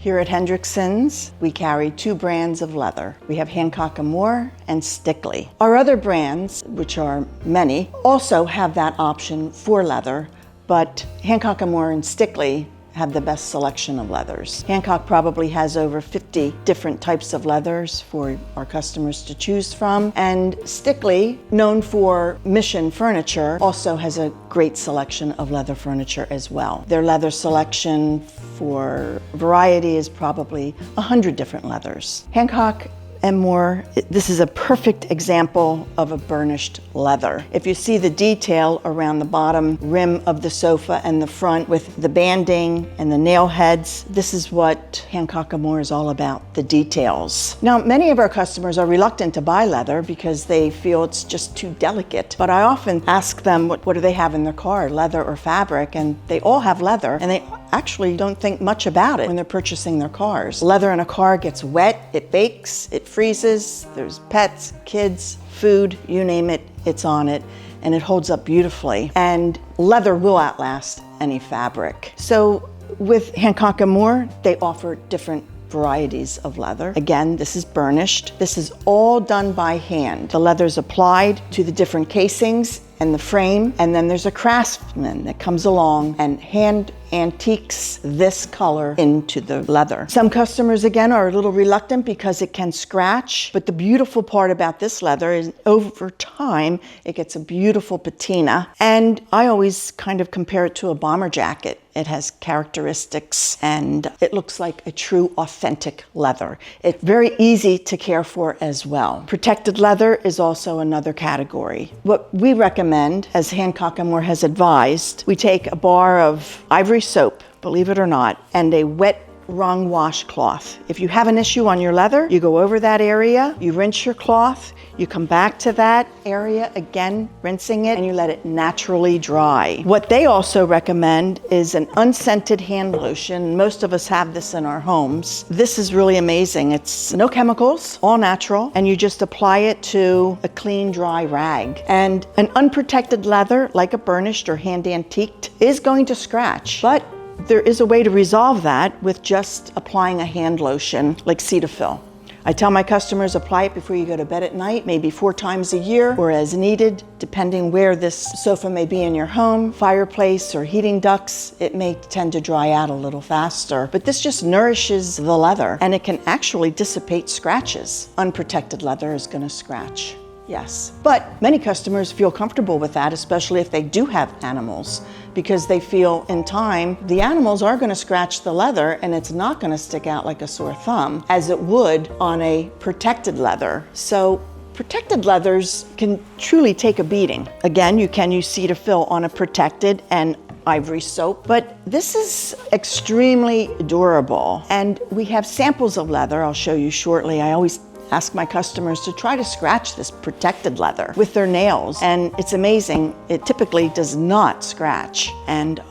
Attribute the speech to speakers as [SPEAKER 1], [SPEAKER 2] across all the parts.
[SPEAKER 1] Here at Hendrixson's, we carry two brands of leather. We have Hancock Moore and Stickley. Our other brands, which are many, also have that option for leather, but Hancock Moore and Stickley have the best selection of leathers. Hancock probably has over 50 different types of leathers for our customers to choose from, and Stickley, known for mission furniture, also has a great selection of leather furniture as well. Their leather selection for variety is probably 100 different leathers. Hancock and Moore, this is a perfect example of a burnished leather. If you see the detail around the bottom rim of the sofa and the front with the banding and the nail heads, this is what Hancock Moore is all about, the details. Now, many of our customers are reluctant to buy leather because they feel it's just too delicate, but I often ask them what do they have in their car, leather or fabric, and they all have leather, and they actually don't think much about it when they're purchasing their cars. Leather in a car gets wet, it bakes, it freezes, there's pets, kids, food, you name it, it's on it, and it holds up beautifully. And leather will outlast any fabric. So with Hancock Moore, they offer different varieties of leather. Again, this is burnished. This is all done by hand. The leather's applied to the different casings and the frame, and then there's a craftsman that comes along and hand antiques this color into the leather. Some customers, again, are a little reluctant because it can scratch, but the beautiful part about this leather is over time, it gets a beautiful patina, and I always kind of compare it to a bomber jacket. It has characteristics and it looks like a true authentic leather. It's very easy to care for as well. Protected leather is also another category. What we recommend, as Hancock Moore has advised, we take a bar of ivory soap, believe it or not, and a wet wrong washcloth. If you have an issue on your leather, you go over that area, you rinse your cloth, you come back to that area again, rinsing it, and you let it naturally dry. What they also recommend is an unscented hand lotion. Most of us have this in our homes. This is really amazing. It's no chemicals, all natural, and you just apply it to a clean, dry rag. And an unprotected leather, like a burnished or hand antiqued, is going to scratch, but there is a way to resolve that with just applying a hand lotion like Cetaphil. I tell my customers, apply it before you go to bed at night, maybe 4 times a year or as needed, depending where this sofa may be in your home, fireplace or heating ducts. It may tend to dry out a little faster, but this just nourishes the leather and it can actually dissipate scratches. Unprotected leather is going to scratch. Yes, but many customers feel comfortable with that, especially if they do have animals, because they feel in time the animals are going to scratch the leather and it's not going to stick out like a sore thumb as it would on a protected leather. So protected leathers can truly take a beating. Again, you can use Cetaphil on a protected and ivory soap, but this is extremely durable. And we have samples of leather I'll show you shortly. I always ask my customers to try to scratch this protected leather with their nails, and it's amazing. It typically does not scratch, and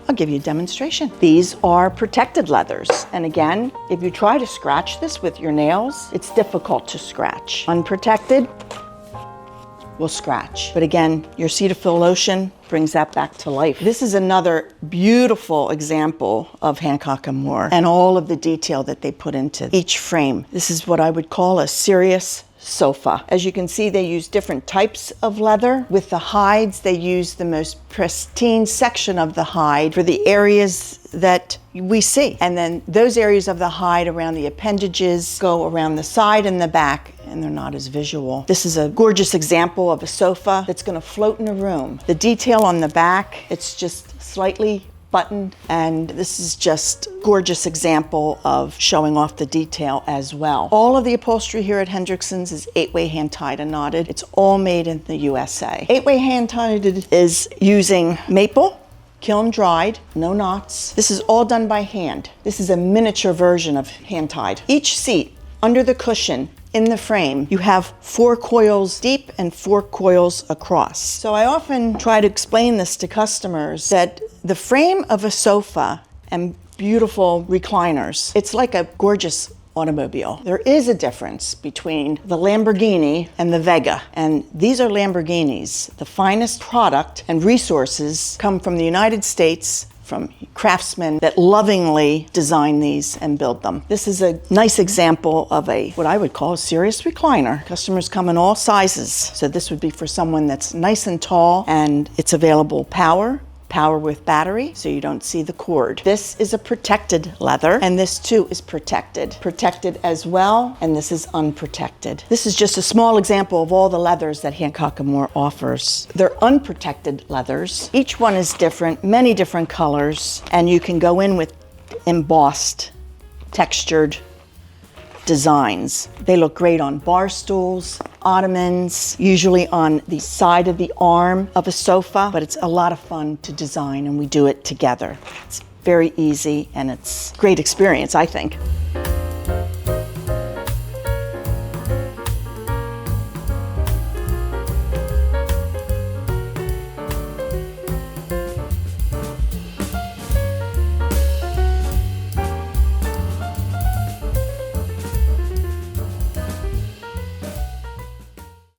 [SPEAKER 1] I'll give you a demonstration. These are protected leathers, and again, if you try to scratch this with your nails, it's difficult to scratch. Unprotected will scratch, but again, your Cetaphil lotion brings that back to life. This is another beautiful example of Hancock Moore and all of the detail that they put into each frame. This is what I would call a serious sofa. As you can see, they use different types of leather. With the hides, they use the most pristine section of the hide for the areas that we see. And then those areas of the hide around the appendages go around the side and the back, and they're not as visual. This is a gorgeous example of a sofa that's going to float in a room. The detail on the back, it's just slightly buttoned, and this is just a gorgeous example of showing off the detail as well. All of the upholstery here at Hendrixson's is 8-way hand tied and knotted. It's all made in the USA. 8-way hand tied is using maple, kiln dried, no knots. This is all done by hand. This is a miniature version of hand tied. Each seat under the cushion in the frame, you have 4 coils deep and 4 coils across. So I often try to explain this to customers that the frame of a sofa and beautiful recliners, it's like a gorgeous automobile. There is a difference between the Lamborghini and the Vega, and these are Lamborghinis. The finest product and resources come from the United States from craftsmen that lovingly design these and build them. This is a nice example of what I would call a serious recliner. Customers come in all sizes. So this would be for someone that's nice and tall, and it's available power with battery, so you don't see the cord. This is a protected leather, and this too is protected. Protected as well, and this is unprotected. This is just a small example of all the leathers that Hancock Moore offers. They're unprotected leathers. Each one is different, many different colors, and you can go in with embossed, textured designs. They look great on bar stools, ottomans, usually on the side of the arm of a sofa, but it's a lot of fun to design, and we do it together. It's very easy, and it's a great experience, I think.